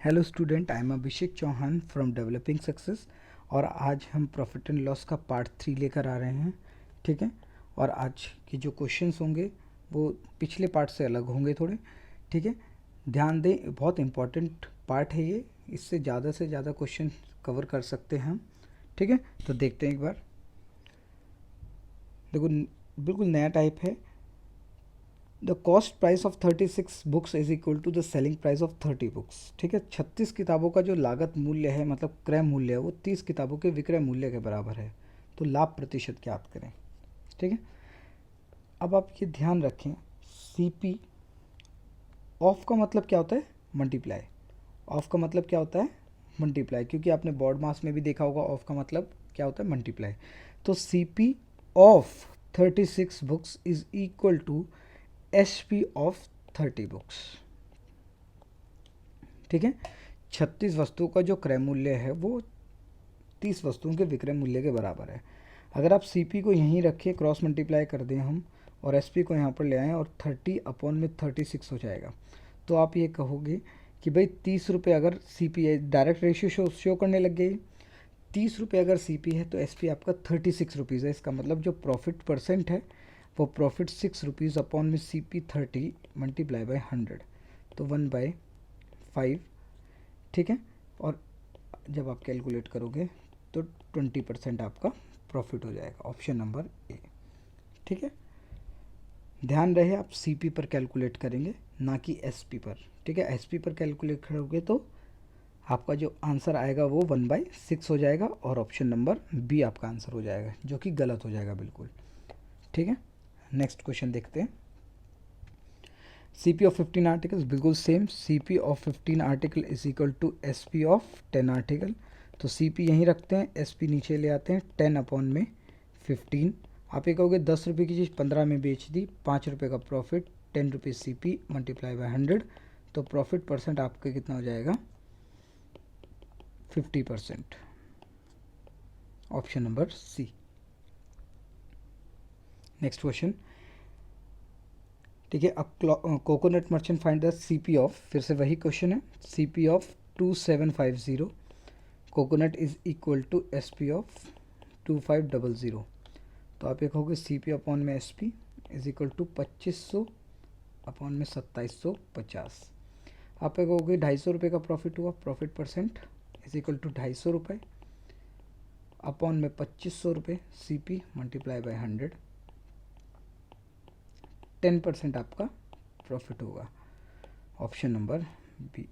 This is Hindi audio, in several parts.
Hello student, I am Abhishek Chauhan from developing success. और आज हम प्रॉफिट एंड लॉस का पार्ट 3 लेकर आ रहे हैं। ठीक है। और आज के जो क्वेश्चंस होंगे वो पिछले पार्ट से अलग होंगे थोड़े। ठीक है, ध्यान दें, बहुत इंपॉर्टेंट पार्ट है ये। इससे ज़्यादा क्वेश्चन कवर कर सकते हैं हम। ठीक है, तो देखते हैं एक बार। देखो, बिल्कुल नया टाइप है। The cost price of 36 books is equal to the selling price of 30 books. ठीक है, 36 किताबों का जो लागत मूल्य है, मतलब क्रय मूल्य है, वो 30 किताबों के विक्रय मूल्य के बराबर है। तो लाभ प्रतिशत ज्ञात करें। ठीक है, अब आप ये ध्यान रखें, सीपी ऑफ का मतलब क्या होता है? मल्टीप्लाई। ऑफ का मतलब क्या होता है? मल्टीप्लाई, क्योंकि आपने बोर्ड मास में भी देखा होगा ऑफ का मतलब क्या होता है? मल्टीप्लाई। तो CP of 36 books is equal to SP of 30 books. ठीक है, 36 वस्तुओं का जो क्रय मूल्य है वो 30 वस्तुओं के विक्रय मूल्य के बराबर है। अगर आप सीपी को यहीं रखें, क्रॉस मल्टीप्लाई कर दें हम, और एसपी को यहाँ पर ले आएँ, और 30 अपॉन में 36 हो जाएगा, तो आप ये कहोगे कि भाई 30 रुपये अगर सीपी है, डायरेक्ट रेशियो शो करने लग गई। 30 रुपये अगर सीपी है तो एसपी आपका 36 रुपीज़ है। इसका मतलब जो प्रॉफिट परसेंट है वो प्रॉफिट 6 रुपीज़ अपॉन में सीपी 30 मल्टीप्लाई बाय 100, तो 1/5। ठीक है, और जब आप कैलकुलेट करोगे तो 20% आपका प्रॉफिट हो जाएगा। Option number A. ठीक है, ध्यान रहे आप सीपी पर कैलकुलेट करेंगे, ना कि एसपी पर। ठीक है, एसपी पर कैलकुलेट करोगे तो आपका जो आंसर आएगा वो 1/6 हो जाएगा, और ऑप्शन नंबर बी आपका आंसर हो जाएगा, जो कि गलत हो जाएगा बिल्कुल। ठीक है, नेक्स्ट क्वेश्चन देखते हैं। CP ऑफ 15 आर्टिकल्स, बिल्कुल same. CP of 15 article is equal to SP of 10 article. तो CP यहीं रखते हैं, SP नीचे ले आते हैं, 10 अपॉन में 15। आप ये कहोगे 10 रुपये की चीज़ 15 में बेच दी, 5 रुपये का profit, 10 rupees CP multiply by 100, तो प्रॉफिट परसेंट आपका कितना हो जाएगा? 50%। Option number C. Next question. ठीक है, अब coconut merchant find the CP of, फिर से वही क्वेश्चन है, CP of 2750। Coconut is equal to SP of 2500। तो आप ये कहोगे CP अपॉन में SP is equal to 2500 upon में 2750। आप ये कहोगे 250 रुपये का प्रॉफिट हुआ, profit percent is equal to 250 रुपये अपॉन में 2500 रुपये CP मल्टीप्लाई बाय 100, 10% आपका प्रॉफिट होगा। Option number B.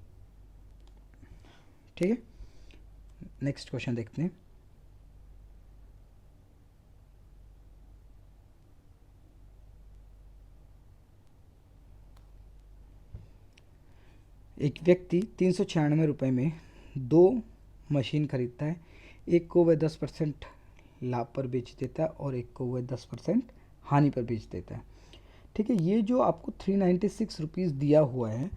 ठीक है, नेक्स्ट क्वेश्चन देखते हैं। एक व्यक्ति 396 रुपये में 2 मशीन खरीदता है। एक को वह 10% लाभ पर बेच देता है और एक को वह 10% हानि पर बेच देता है। ठीक है, ये जो आपको 396 रुपीज़ दिया हुआ है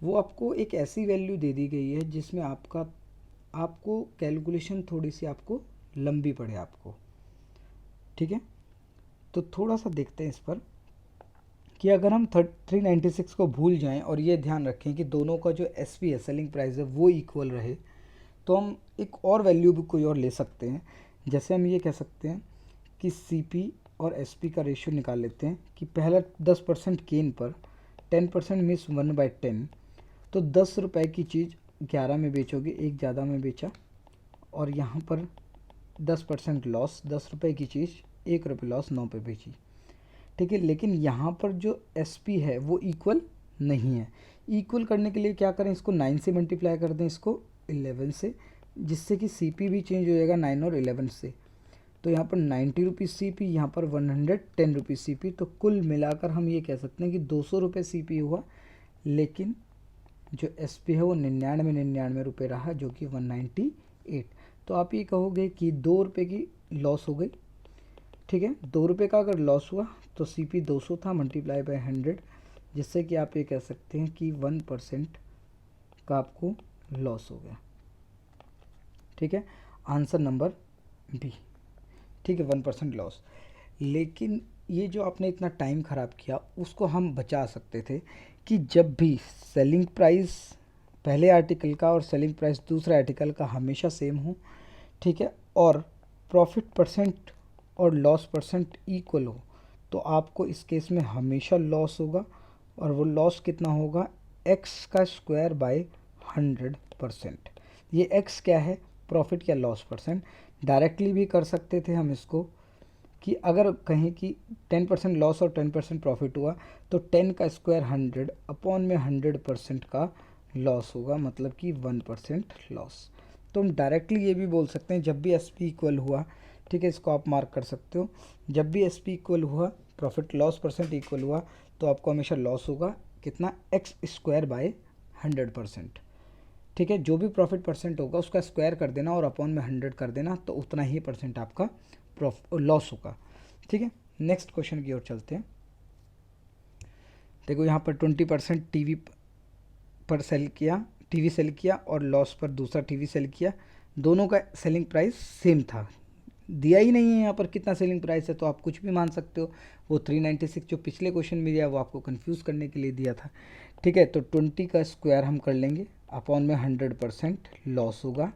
वो आपको एक ऐसी वैल्यू दे दी गई है जिसमें आपको कैलकुलेशन थोड़ी सी आपको लंबी पड़े आपको। ठीक है, तो थोड़ा सा देखते हैं इस पर कि अगर हम 396 को भूल जाएं और ये ध्यान रखें कि दोनों का जो SP है, सेलिंग प्राइस है, वो इक्वल रहे, तो हम एक और वैल्यू भी कोई और ले सकते हैं। जैसे हम ये कह सकते हैं कि CP और SP का रेशियो निकाल लेते हैं कि पहला 10% गेन पर 10% मीन्स 1/10। तो 10 रुपये की चीज़ 11 में बेचोगे, एक ज़्यादा में बेचा, और यहाँ पर 10% लॉस, 10 रुपये की चीज़ 1 रुपये लॉस, 9 पे बेची। ठीक है, लेकिन यहाँ पर जो SP है वो इक्वल नहीं है। इक्वल करने के लिए क्या करें, इसको 9 से मल्टीप्लाई कर दें, इसको 11 से, जिससे कि CP भी चेंज हो जाएगा 9 और 11 से। तो यहाँ पर 90 रुपीज़ CP, यहाँ पर 110 रुपीज़ CP। तो कुल मिलाकर हम ये कह सकते हैं कि 200 रुपये CP हुआ, लेकिन जो SP है वो 99 रुपये रहा, जो कि 198। तो आप ये कहोगे कि 2 रुपये की लॉस हो गई। ठीक है, 2 रुपये का अगर लॉस हुआ तो CP 200 था मल्टीप्लाई बाय 100, जिससे कि आप ये कह सकते हैं कि 1% का आपको लॉस हो गया। ठीक है, आंसर नंबर बी। ठीक है, 1% लॉस। लेकिन ये जो आपने इतना टाइम ख़राब किया उसको हम बचा सकते थे कि जब भी सेलिंग प्राइस पहले आर्टिकल का और सेलिंग प्राइस दूसरे आर्टिकल का हमेशा सेम हो, ठीक है, और प्रॉफिट परसेंट और लॉस परसेंट इक्वल हो, तो आपको इस केस में हमेशा लॉस होगा, और वो लॉस कितना होगा, एक्स का स्क्वायर बाय 100%। ये एक्स क्या है, प्रॉफिट या लॉस परसेंट। डायरेक्टली भी कर सकते थे हम इसको कि अगर कहें कि 10% लॉस और 10% प्रॉफिट हुआ तो 10 का स्क्वायर 100 अपॉन में 100% का लॉस होगा, मतलब कि 1% लॉस। तो हम डायरेक्टली ये भी बोल सकते हैं जब भी एस पी इक्वल हुआ, ठीक है, इसको आप मार्क कर सकते हो, जब भी एस पी इक्वल हुआ, प्रॉफिट लॉस परसेंट इक्वल हुआ, तो आपको हमेशा लॉस होगा कितना, एक्स स्क्वायर बाय 100%। ठीक है, जो भी प्रॉफिट परसेंट होगा उसका स्क्वायर कर देना और अपॉन में 100 कर देना, तो उतना ही परसेंट आपका लॉस होगा। ठीक है, नेक्स्ट क्वेश्चन की ओर चलते हैं। देखो यहाँ पर 20% टीवी पर सेल किया, टीवी सेल किया, और लॉस पर दूसरा टीवी सेल किया, दोनों का सेलिंग प्राइस सेम था, दिया ही नहीं है यहाँ पर कितना सेलिंग प्राइस है, तो आप कुछ भी मान सकते हो। वो 396 जो पिछले क्वेश्चन में दिया वो आपको कंफ्यूज करने के लिए दिया था। ठीक है, तो 20 का स्क्वायर हम कर लेंगे, अपॉन में 100% लॉस होगा,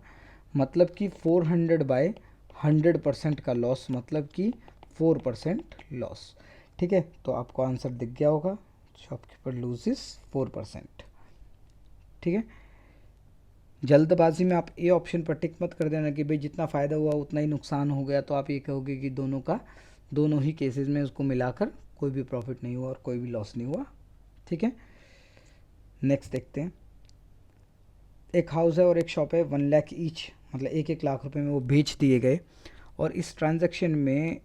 मतलब कि 400 बाय 100% का लॉस, मतलब कि 4% लॉस। ठीक है, तो आपको आंसर दिख गया होगा, शॉपकीपर लूजेस 4%। ठीक है, जल्दबाजी में आप ए ऑप्शन पर टिक मत कर देना कि भाई जितना फ़ायदा हुआ उतना ही नुकसान हो गया, तो आप ये कहोगे कि दोनों ही केसेस में उसको मिलाकर कोई भी प्रॉफिट नहीं हुआ और कोई भी लॉस नहीं हुआ। ठीक है, नेक्स्ट देखते हैं। एक हाउस है और एक शॉप है, 1 लाख ईच, मतलब 1-1 लाख रुपए में वो बेच दिए गए, और इस ट्रांजैक्शन में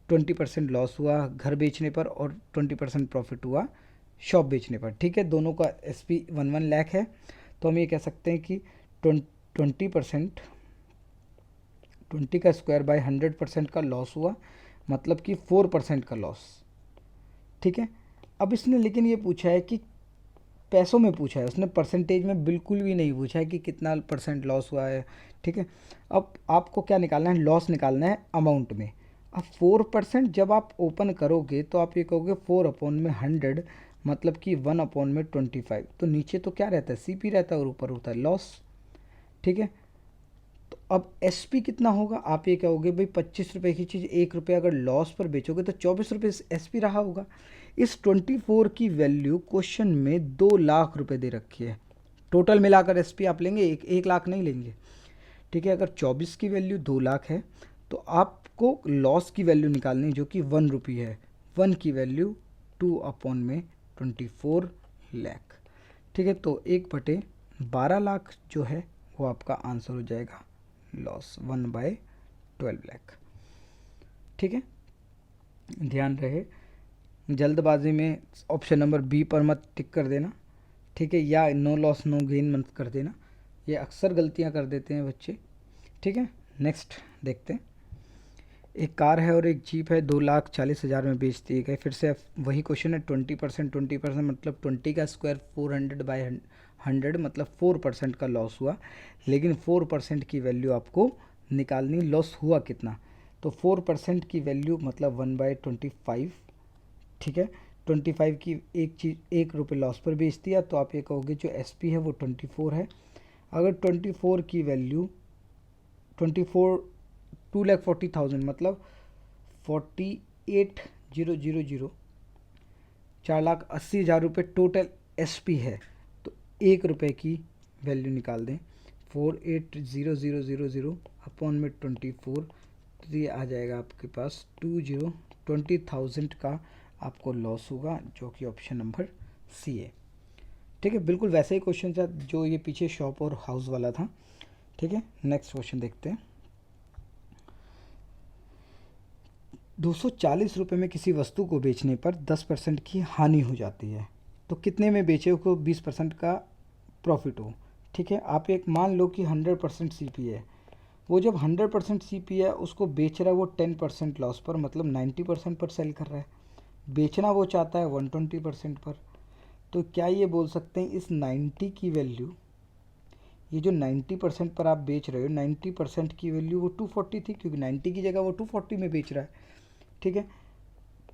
20% लॉस हुआ घर बेचने पर और 20% प्रॉफिट हुआ शॉप बेचने पर। ठीक है, दोनों का एस पी 1 लाख है, तो हम ये कह सकते हैं कि 20% 20 का स्क्वायर बाय 100% का लॉस हुआ, मतलब कि 4% का लॉस। ठीक है, अब इसने लेकिन ये पूछा है कि पैसों में पूछा है, उसने परसेंटेज में बिल्कुल भी नहीं पूछा है कि कितना परसेंट लॉस हुआ है। ठीक है, अब आपको क्या निकालना है, लॉस निकालना है अमाउंट में। अब 4% जब आप ओपन करोगे तो आप ये कहोगे 4 अपॉन में 100, मतलब कि 1 अपॉन में 25, तो नीचे तो क्या रहता है, सीपी रहता है, और ऊपर होता है लॉस। ठीक है, तो अब एसपी कितना होगा, आप ये कहोगे भाई 25 रुपये की चीज़ 1 रुपये अगर लॉस पर बेचोगे तो 24 रुपये एसपी रहा होगा। इस 24 की वैल्यू क्वेश्चन में 2 लाख रुपए दे रखी है, टोटल मिलाकर एसपी आप लेंगे, 1 लाख नहीं लेंगे। ठीक है, अगर 24 की वैल्यू 2 लाख है तो आपको लॉस की वैल्यू निकालनी है जो कि 1 रुपी है, 1 की वैल्यू 2 अपॉन में 24 लाख। ठीक है, तो 1/12 लाख जो है वो आपका आंसर हो जाएगा लॉस, 1/12 लाख। ठीक है, ध्यान रहे जल्दबाजी में ऑप्शन नंबर बी पर मत टिक कर देना। ठीक है, या नो लॉस नो गेन मत कर देना, ये अक्सर गलतियां कर देते हैं बच्चे। ठीक है, नेक्स्ट देखते हैं। एक कार है और एक जीप है, 2,40,000 में बेच दिए गए। फिर से वही क्वेश्चन है, 20% मतलब 20 का स्क्वायर 400 बाय 100, मतलब 4% का लॉस हुआ, लेकिन 4% की वैल्यू आपको निकालनी, लॉस हुआ कितना, तो 4% की वैल्यू मतलब 1/25। ठीक है, 25 की एक चीज़ 1 रुपये लॉस पर बेच दिया, तो आप ये कहोगे जो एस पी है वो 24 है। अगर 24 की वैल्यू 24 2,40,000 मतलब 48,000 4,80,000 रुपये टोटल एस पी है, तो 1 रुपये की वैल्यू निकाल दें, 48,000 अपॉन में 24, तो ये आ जाएगा आपके पास 20,000 का आपको लॉस होगा, जो कि ऑप्शन नंबर सी है। ठीक है, बिल्कुल वैसे ही क्वेश्चन था जो ये पीछे शॉप और हाउस वाला था। ठीक है, नेक्स्ट क्वेश्चन देखते हैं। 240 रुपये में किसी वस्तु को बेचने पर 10% की हानि हो जाती है, तो कितने में बेचे को 20% का प्रॉफिट हो। ठीक है, आप एक मान लो कि 100% सी पी है, वो जब 100% सी पी है उसको बेच रहा है वो 10% लॉस पर, मतलब 90% पर सेल कर रहा है, बेचना वो चाहता है 120% पर। तो क्या ये बोल सकते हैं इस 90 की वैल्यू, ये जो 90% पर आप बेच रहे हो, 90% की वैल्यू वो 240 थी, क्योंकि 90 की जगह वो 240 में बेच रहा है। ठीक है,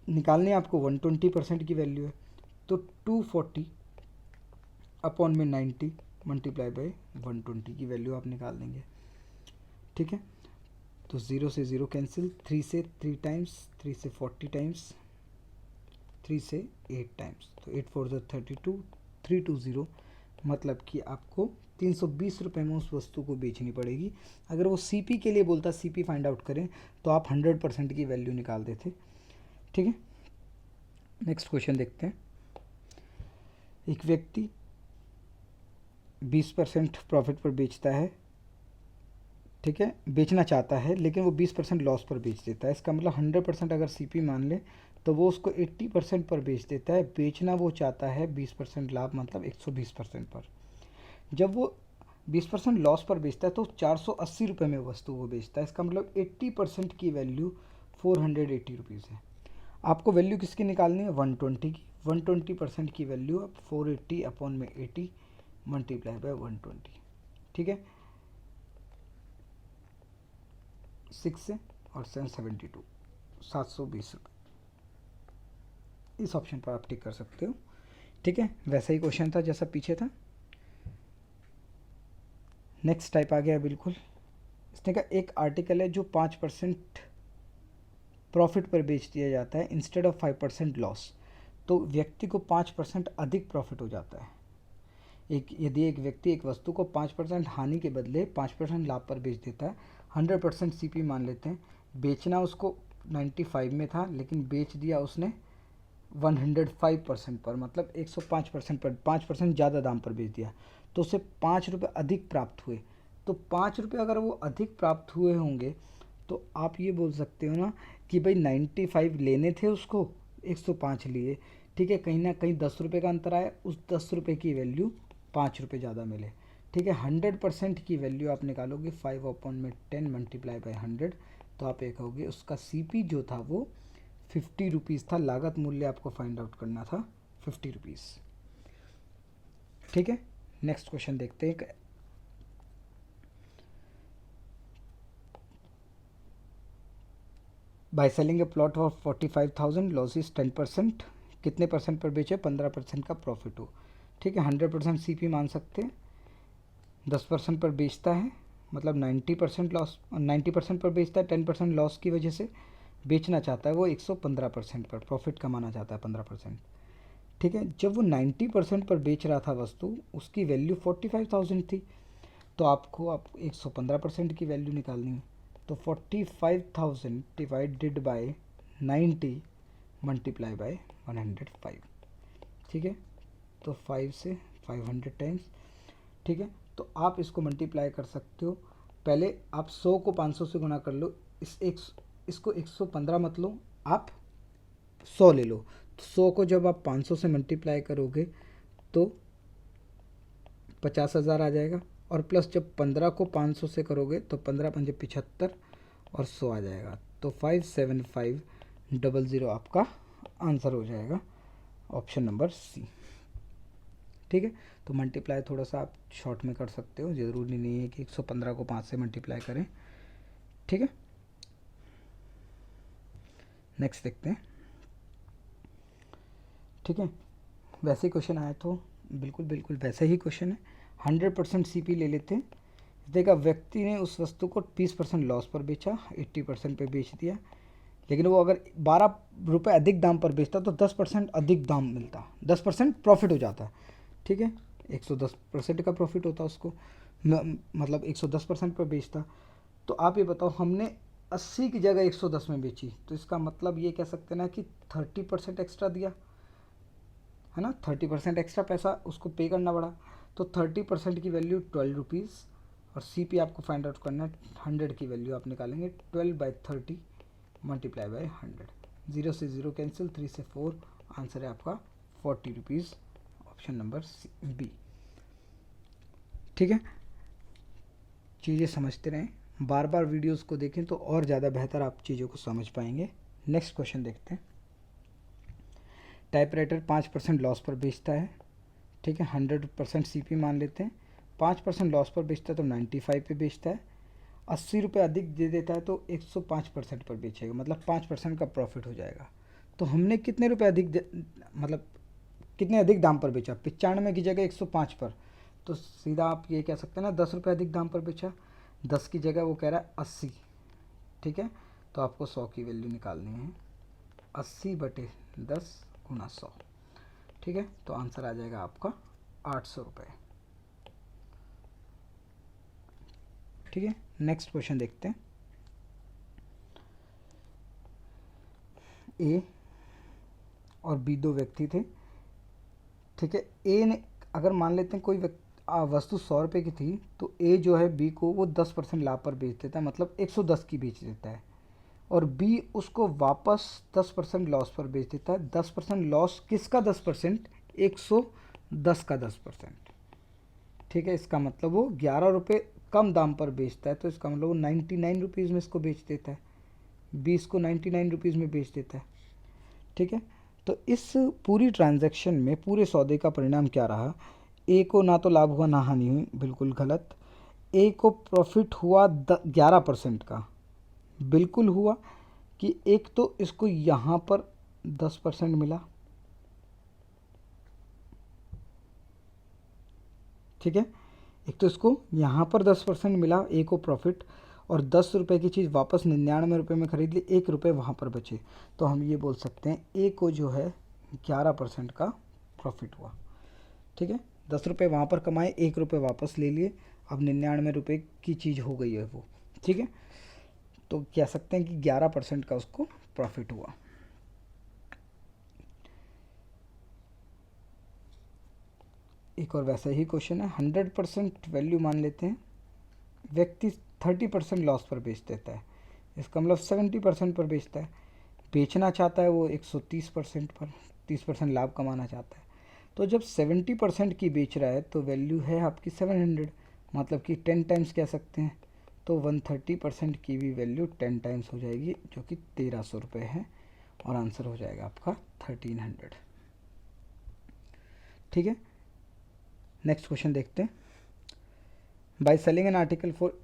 निकालने आपको 120% की वैल्यू है, तो 240 अपॉन में 90, मल्टीप्लाई बाय 120 की वैल्यू आप निकाल देंगे। ठीक है, तो 0 से 0 कैंसिल, 3 से 3 टाइम्स, 3 से 40 टाइम्स, 3 से 8 टाइम्स, तो 8 4 32, 320, मतलब कि आपको 320 रुपये में उस वस्तु को बेचनी पड़ेगी। अगर वो सीपी के लिए बोलता, सीपी फाइंड आउट करें, तो आप 100% की वैल्यू निकाल देते। ठीक है, नेक्स्ट क्वेश्चन देखते हैं। एक व्यक्ति 20% प्रॉफिट पर बेचता है, ठीक है, बेचना चाहता है, लेकिन वो 20% लॉस पर बेच देता है। इसका मतलब 100% अगर सीपी मान ले तो वो उसको 80% पर बेच देता है। बेचना वो चाहता है 20% लाभ, मतलब 120% पर। जब वो 20% लॉस पर बेचता है तो 480 रुपये में वस्तु वो बेचता है। इसका मतलब 80% की वैल्यू 480 रुपीज़ है। आपको वैल्यू किसकी निकालनी है? 120 की। 120% की वैल्यू अब 480 अपॉन में 80 मल्टीप्लाई बाय 120। ठीक है, 6 से और 772, 720 रुपये। इस ऑप्शन पर आप टिक कर सकते हो। ठीक है, वैसा ही क्वेश्चन था जैसा पीछे था। नेक्स्ट टाइप आ गया बिल्कुल। इसने कहा एक आर्टिकल है जो 5% प्रॉफिट पर बेच दिया जाता है इंस्टेड ऑफ 5% लॉस, तो व्यक्ति को 5% अधिक प्रॉफिट हो जाता है। यदि एक व्यक्ति एक वस्तु को 5% हानि के बदले 5% लाभ पर बेच देता है, 100% सीपी मान लेते हैं, बेचना उसको 95 में था, लेकिन बेच दिया उसने 105% पर, मतलब 105% पर, 5% ज़्यादा दाम पर बेच दिया, तो उसे 5 रुपये अधिक प्राप्त हुए। तो 5 रुपये अगर वो अधिक प्राप्त हुए होंगे तो आप ये बोल सकते हो ना कि भाई 95 लेने थे उसको, 105 लिए। ठीक है, कहीं ना कहीं 10 रुपये का अंतर आया, उस 10 रुपये की वैल्यू 5 रुपये ज़्यादा मिले। ठीक है, 100% की वैल्यू आप निकालोगे 5 अपॉन में 10 मल्टीप्लाई बाय 100, तो आप ये कहोगे उसका सीपी जो था वो 50 रुपीज़ था। लागत मूल्य आपको फाइंड आउट करना था 50 रुपीज़। ठीक है, नेक्स्ट क्वेश्चन देखते हैं। By selling A plot for 45,000 losses 10%, कितने परसेंट पर बेचे? 15% का प्रॉफिट हो। ठीक है, 100% सीपी मान सकते हैं। 10% पर बेचता है, मतलब 90% लॉस, 90% पर बेचता है 10% लॉस की वजह से। बेचना चाहता है वो 115% पर, प्रॉफिट कमाना चाहता है 15%। ठीक है, जब वो 90% पर बेच रहा था वस्तु, उसकी वैल्यू 45,000 थी, तो आपको 115% की वैल्यू निकालनी है। तो 45,000 डिवाइडेड बाय 90 मल्टीप्लाई बाय 105। ठीक है, तो 5 से 500 टाइम्स। ठीक है, तो आप इसको मल्टीप्लाई कर सकते हो। पहले आप 100 को 500 से गुना कर लो, इसको 115 मत लो, आप 100 ले लो। तो 100 को जब आप 500 से मल्टीप्लाई करोगे तो 50,000 आ जाएगा, और प्लस जब 15 को 500 से करोगे तो 15 पंजे 75 और 100 आ जाएगा। तो 57500 आपका आंसर हो जाएगा, ऑप्शन नंबर सी। ठीक है, तो मल्टीप्लाई थोड़ा सा आप शॉर्ट में कर सकते हो, ज़रूरी नहीं है कि 115 को 5 से मल्टीप्लाई करें। ठीक है, नेक्स्ट देखते हैं। ठीक है, वैसे ही क्वेश्चन आया तो बिल्कुल बिल्कुल वैसे ही क्वेश्चन है। 100% सीपी ले लेते हैं। देखा, व्यक्ति ने उस वस्तु को 20% लॉस पर बेचा, 80% पे बेच दिया, लेकिन वो अगर 12 रुपये अधिक दाम पर बेचता तो 10% अधिक दाम मिलता, 10% प्रॉफिट हो जाता। ठीक है, 110% का प्रॉफिट होता उसको, मतलब 110% पर बेचता। तो आप ये बताओ, हमने 80 की जगह 110 में बेची, तो इसका मतलब ये कह सकते ना कि 30% एक्स्ट्रा दिया है ना, 30% एक्स्ट्रा पैसा उसको पे करना पड़ा। तो 30% की वैल्यू 12 रुपीज़, और सी पी आपको फाइंड आउट करना है। 100 की वैल्यू आप निकालेंगे 12/30 मल्टीप्लाई बाय 100। 0 से 0 कैंसिल, 3 से 4, आंसर है आपका 40 रुपीज़, ऑप्शन नंबर बी। ठीक है, चीज़ें समझते रहें, बार बार वीडियोस को देखें तो और ज़्यादा बेहतर आप चीज़ों को समझ पाएंगे। नेक्स्ट क्वेश्चन देखते हैं। टाइपराइटर 5% लॉस पर बेचता है। ठीक है, 100% सीपी मान लेते हैं। 5% लॉस पर बेचता है तो 95 पे बेचता है। 80 रुपये अधिक दे देता है तो 105% पर बेचेगा, मतलब 5% का प्रॉफिट हो जाएगा। तो हमने कितने रुपए अधिक मतलब कितने अधिक दाम पर बेचा? 95 की जगह 105 पर, तो सीधा आप ये कह सकते हैं ना 10 रुपये अधिक दाम पर बेचा, 10 की जगह वो कह रहा है 80, ठीक है। तो आपको 100 की वैल्यू निकालनी है, 80/10 गुना 100, ठीक है। तो आंसर आ जाएगा आपका 800 रुपये, ठीक है। नेक्स्ट क्वेश्चन देखते हैं। ए और बी दो व्यक्ति थे, ठीक है। ए ने, अगर मान लेते हैं कोई वस्तु 100 रुपये की थी, तो ए जो है बी को वो 10% लाभ पर बेच देता है, मतलब 110 की बेच देता है, और बी उसको वापस 10% लॉस पर बेच देता है। 10% लॉस किसका 10%? 110 का 10%, ठीक है। इसका मतलब वो 11 रुपये कम दाम पर बेचता है, तो इसका मतलब वो 99 रुपीज़ में इसको बेच देता है, 20 को 99 रुपीज़ में बेच देता है, ठीक है। तो इस पूरी ट्रांजैक्शन में पूरे सौदे का परिणाम क्या रहा? ए को ना तो लाभ हुआ ना हानि हुई, बिल्कुल गलत। ए को प्रॉफिट हुआ 11% का, बिल्कुल हुआ। कि एक तो इसको यहाँ पर 10% मिला, ठीक है। एक तो इसको यहाँ पर 10% मिला ए को प्रॉफिट, और 10 रुपये की चीज़ वापस 99 रुपये में खरीद ली, 1 रुपये वहाँ पर बचे। तो हम ये बोल सकते हैं ए को जो है 11% का प्रॉफिट हुआ, ठीक है। 10 रुपये वहाँ पर कमाए, 1 रुपये वापस ले लिए, अब 99 रुपये की चीज़ हो गई है वो, ठीक है। तो कह सकते हैं कि 11% का उसको प्रॉफिट हुआ। एक और वैसा ही क्वेश्चन है, 100% वैल्यू मान लेते हैं, व्यक्ति 30% लॉस पर बेच देता है, इसका मतलब 70% पर बेचता है। बेचना चाहता है वो 130% पर, 30% लाभ कमाना चाहता है। तो जब 70% की बेच रहा है तो वैल्यू है आपकी 700, मतलब कि 10 टाइम्स कह सकते हैं। तो 130% की भी वैल्यू 10 टाइम्स हो जाएगी, जो कि 1300 रुपये है, और आंसर हो जाएगा आपका 1300, ठीक है। नेक्स्ट क्वेश्चन देखते हैं। By selling an article for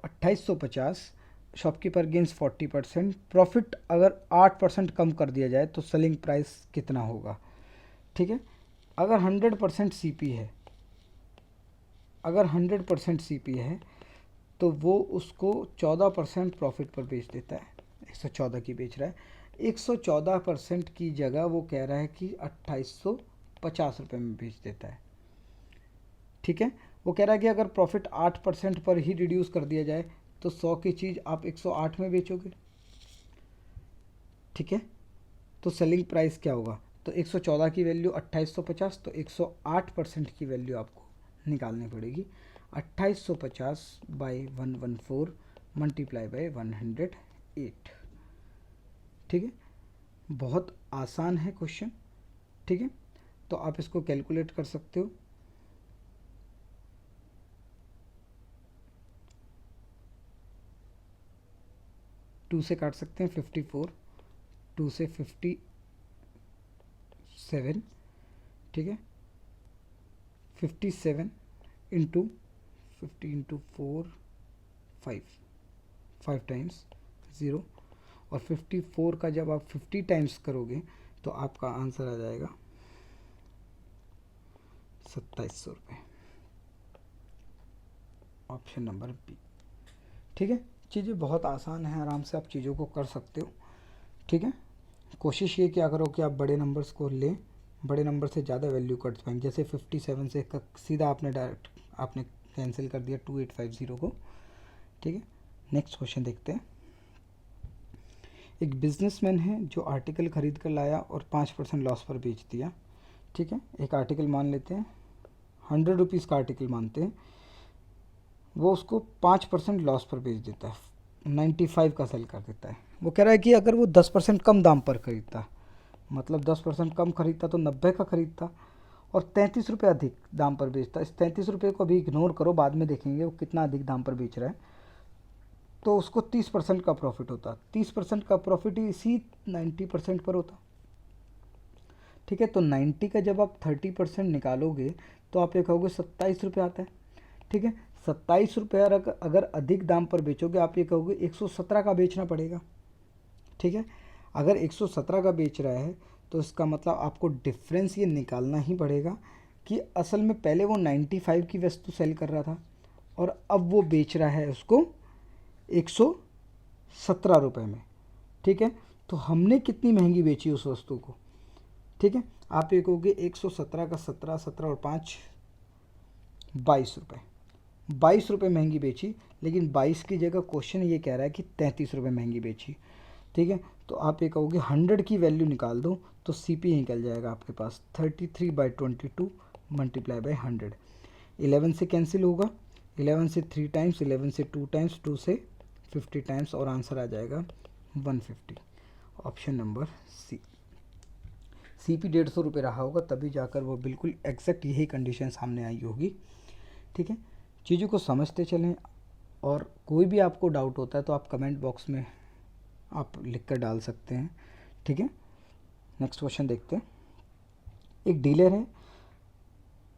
2850, shopkeeper gains 40%, profit अगर 8% कम कर दिया जाए तो सेलिंग प्राइस कितना होगा, ठीक है। अगर 100% सीपी है, अगर 100% सीपी है तो वो उसको 14% प्रॉफिट पर बेच देता है, 114 की बेच रहा है। 114% की जगह वो कह रहा है कि 2850 रुपये में बेच देता है, ठीक है। वो कह रहा है कि अगर प्रॉफिट 8% पर ही रिड्यूस कर दिया जाए तो 100 की चीज़ आप 108 में बेचोगे, ठीक है। तो सेलिंग प्राइस क्या होगा? तो 114 की वैल्यू 2850, तो 108% की वैल्यू आपको निकालनी पड़ेगी। 2850 बाई 114 मल्टीप्लाई बाई 108, ठीक है। बहुत आसान है क्वेश्चन, ठीक है। तो आप इसको कैलकुलेट कर सकते हो। टू से काट सकते हैं 54, 2 से 57, ठीक है। 57 इंटू 50 इंटू 4 5 टाइम्स 0, और 54 का जब आप 50 टाइम्स करोगे तो आपका आंसर आ जाएगा 2700 रुपये, ऑप्शन नंबर बी, ठीक है। चीज़ें बहुत आसान है, आराम से आप चीज़ों को कर सकते हो, ठीक है। कोशिश ये क्या करो कि आप बड़े नंबर्स को लें, बड़े नंबर से ज़्यादा वैल्यू कट पाएंगे। जैसे 57 से सीधा आपने डायरेक्ट आपने कैंसिल कर दिया 2850 को, ठीक है। नेक्स्ट क्वेश्चन देखते हैं। एक बिजनेसमैन है जो आर्टिकल खरीद कर लाया और 5% लॉस पर बेच दिया, ठीक है। एक आर्टिकल मान लेते हैं, 100 रुपीज़ का आर्टिकल मानते हैं, वो उसको 5% लॉस पर बेच देता है, 95 का सेल कर देता है। वो कह रहा है कि अगर वो 10% कम दाम पर खरीदता, मतलब 10% कम खरीदता तो 90 का खरीदता, और 33 रुपये अधिक दाम पर बेचता। इस 33 रुपये को अभी इग्नोर करो, बाद में देखेंगे वो कितना अधिक दाम पर बेच रहा है। तो उसको 30% का प्रॉफिट होता, 30% का प्रॉफिट ही इसी 90% पर होता, ठीक है। तो 90 का जब आप 30% निकालोगे तो आप ये कहोगे 27 रुपये आता है, ठीक है। 27 रुपये अगर अधिक दाम पर बेचोगे आप ये कहोगे 117 का बेचना पड़ेगा, ठीक है। अगर 117 का बेच रहा है तो इसका मतलब आपको डिफरेंस ये निकालना ही पड़ेगा कि असल में पहले वो 95 की वस्तु सेल कर रहा था और अब वो बेच रहा है उसको 117 रुपये में, ठीक है। तो हमने कितनी महंगी बेची उस वस्तु को, ठीक है। आप ये कहोगे 117 का 17, 17 और 5 22 रुपये, 22 रुपये महंगी बेची, लेकिन 22 की जगह क्वेश्चन ये कह रहा है कि 33 रुपये महंगी बेची, ठीक है। तो आप ये कहोगे 100 की वैल्यू निकाल दो तो CP निकल जाएगा आपके पास 33/22 मल्टीप्लाई बाई 100। 11 से कैंसिल होगा, 11 से 3 टाइम्स, 11 से 2 टाइम्स, 2 से 50 टाइम्स और आंसर आ जाएगा 150। ऑप्शन नंबर सी। CP 150 रुपये रहा होगा तभी जाकर वो बिल्कुल एग्जैक्ट यही कंडीशन सामने आई होगी, ठीक है। चीज़ों को समझते चलें और कोई भी आपको डाउट होता है तो आप कमेंट बॉक्स में आप लिख कर डाल सकते हैं, ठीक है। नेक्स्ट क्वेश्चन देखते हैं। एक डीलर है,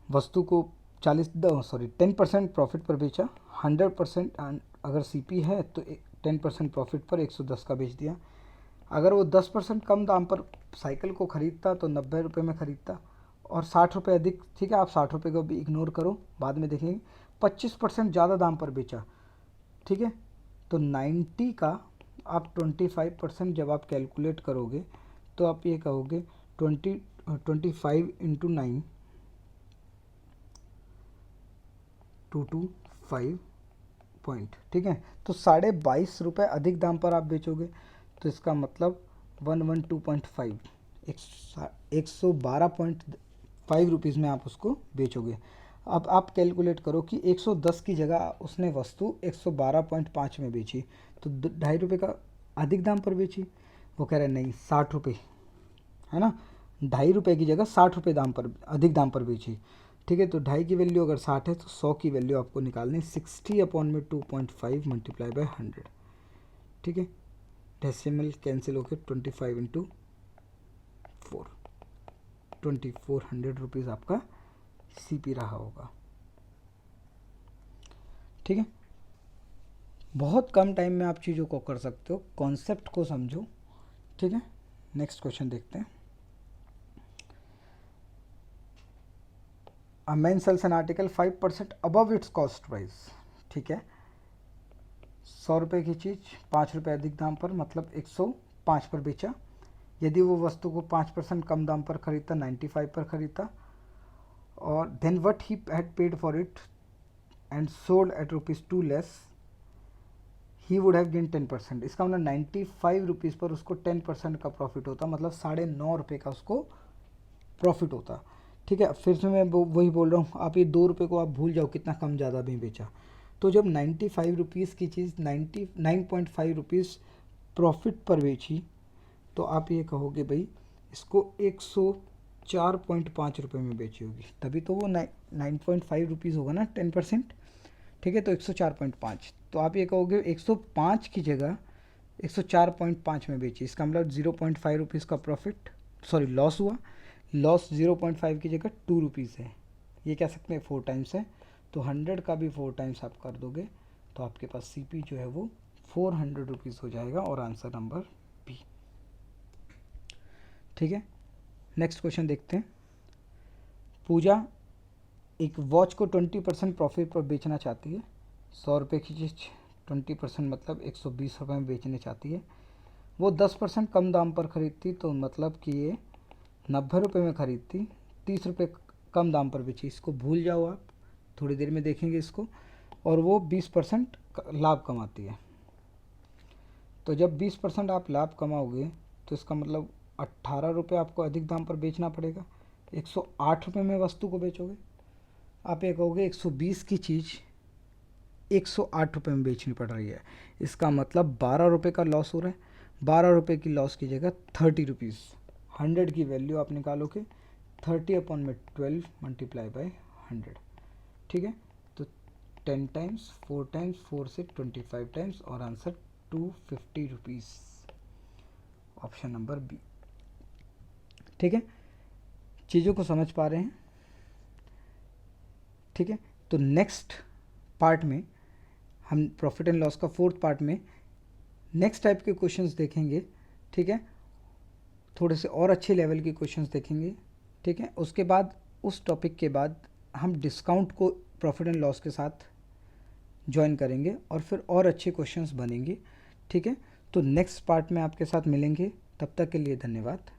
वस्तु को 10% प्रॉफिट पर बेचा, 100% अगर CP है तो 10% प्रॉफिट पर 110 का बेच दिया। अगर वो 10% कम दाम पर साइकिल को ख़रीदता तो 90 रुपये में ख़रीदता और 60 रुपये अधिक, ठीक है। आप 60 रुपये को भी इग्नोर करो, बाद में देखेंगे। 25% ज़्यादा दाम पर बेचा, ठीक है। तो 90 का आप 25% जब आप कैलकुलेट करोगे तो आप ये कहोगे 25 इंटू 9 225 पॉइंट, ठीक है। तो 22.5 रुपये अधिक दाम पर आप बेचोगे तो इसका मतलब 112.5 112.5 रुपीज़ में आप उसको बेचोगे। अब आप कैलकुलेट करो कि 110 की जगह उसने वस्तु 112.5 में बेची तो 2.5 रुपये का अधिक दाम पर बेची। वो कह रहे हैं नहीं 60 रुपये, है ना, 2.5 रुपये की जगह 60 रुपये दाम पर अधिक दाम पर बेची, ठीक है। तो 2.5 की वैल्यू अगर 60 है तो 100 की वैल्यू आपको निकालनी 60/2.5 मल्टीप्लाई बाई 100, ठीक है। डेसिमल कैंसिल होकर 25 इंटू 4, 2400 रुपीज़ आपका CP रहा होगा, ठीक है। बहुत कम टाइम में आप चीज़ों को कर सकते हो, कॉन्सेप्ट को समझो, ठीक है। नेक्स्ट क्वेश्चन देखते हैं। A man sells an article 5% above its cost price, ठीक है। 100 रुपये की चीज़ 5 रुपये अधिक दाम पर मतलब 105 पर बेचा। यदि वो वस्तु को 5% कम दाम पर खरीदता 95 पर खरीदता और then what he had paid for it and sold at ₹2 लेस, ही वुड हैव गेन 10%। इसका मतलब 95 रुपीज़ पर उसको 10% का प्रॉफिट होता, मतलब 9.5 रुपये का उसको प्रॉफिट होता, ठीक है। फिर से मैं वही बोल रहा हूँ, आप ये 2 रुपये को आप भूल जाओ कितना कम ज़्यादा भी बेचा। तो जब 95 रुपीज़ की चीज़ 99.5 रुपीज़ प्रॉफिट पर बेची तो आप ये कहोगे भाई इसको 104.5 रुपये में बेची होगी, तभी तो वो 9.5 रुपीज़ होगा ना 10%, ठीक है। तो 104.5, तो आप ये कहोगे 105 की जगह 104.5 में बेची, इसका मतलब 0.5 रुपीज़ का प्रॉफिट लॉस हुआ। लॉस 0.5 की जगह 2 रुपीज़ है, ये कह सकते हैं 4 टाइम्स है। तो 100 का भी 4 टाइम्स आप कर दोगे तो आपके पास CP जो है वो 400 रुपीज़ हो जाएगा और आंसर नंबर B, ठीक है। नेक्स्ट क्वेश्चन देखते हैं। पूजा एक वॉच को 20% प्रॉफिट पर बेचना चाहती है। 100 रुपये की चीज़ 20% मतलब 120 रुपये में बेचना चाहती है। वो 10% कम दाम पर खरीदती तो मतलब कि ये 90 रुपये में खरीदती, 30 रुपये कम दाम पर बेची। इसको भूल जाओ आप, थोड़ी देर में देखेंगे इसको। और वो 20% लाभ कमाती है। तो जब 20% आप लाभ कमाओगे तो इसका मतलब 18 रुपये आपको अधिक दाम पर बेचना पड़ेगा। 108 रुपये में वस्तु को बेचोगे। आप ये कहोगे 120 की चीज़ 108 रुपये में बेचनी पड़ रही है, इसका मतलब 12 रुपये का लॉस हो रहा है। 12 रुपये की लॉस की जगह 30 रुपीज़, 100 की वैल्यू आप निकालोगे 30/12 मल्टीप्लाई बाई 100, ठीक है। तो 10 टाइम्स 4 टाइम्स 4 से 25 टाइम्स और answer 250 rupees, option number B, ठीक है। चीज़ों को समझ पा रहे हैं, ठीक है। तो नेक्स्ट पार्ट में हम प्रॉफिट एंड लॉस का 4th पार्ट में नेक्स्ट टाइप के क्वेश्चंस देखेंगे, ठीक है। थोड़े से और अच्छे लेवल के क्वेश्चंस देखेंगे, ठीक है। उसके बाद उस टॉपिक के बाद हम डिस्काउंट को प्रॉफिट एंड लॉस के साथ ज्वाइन करेंगे और फिर और अच्छे क्वेश्चंस बनेंगे। ठीक है, तो नेक्स्ट पार्ट में आपके साथ मिलेंगे, तब तक के लिए धन्यवाद।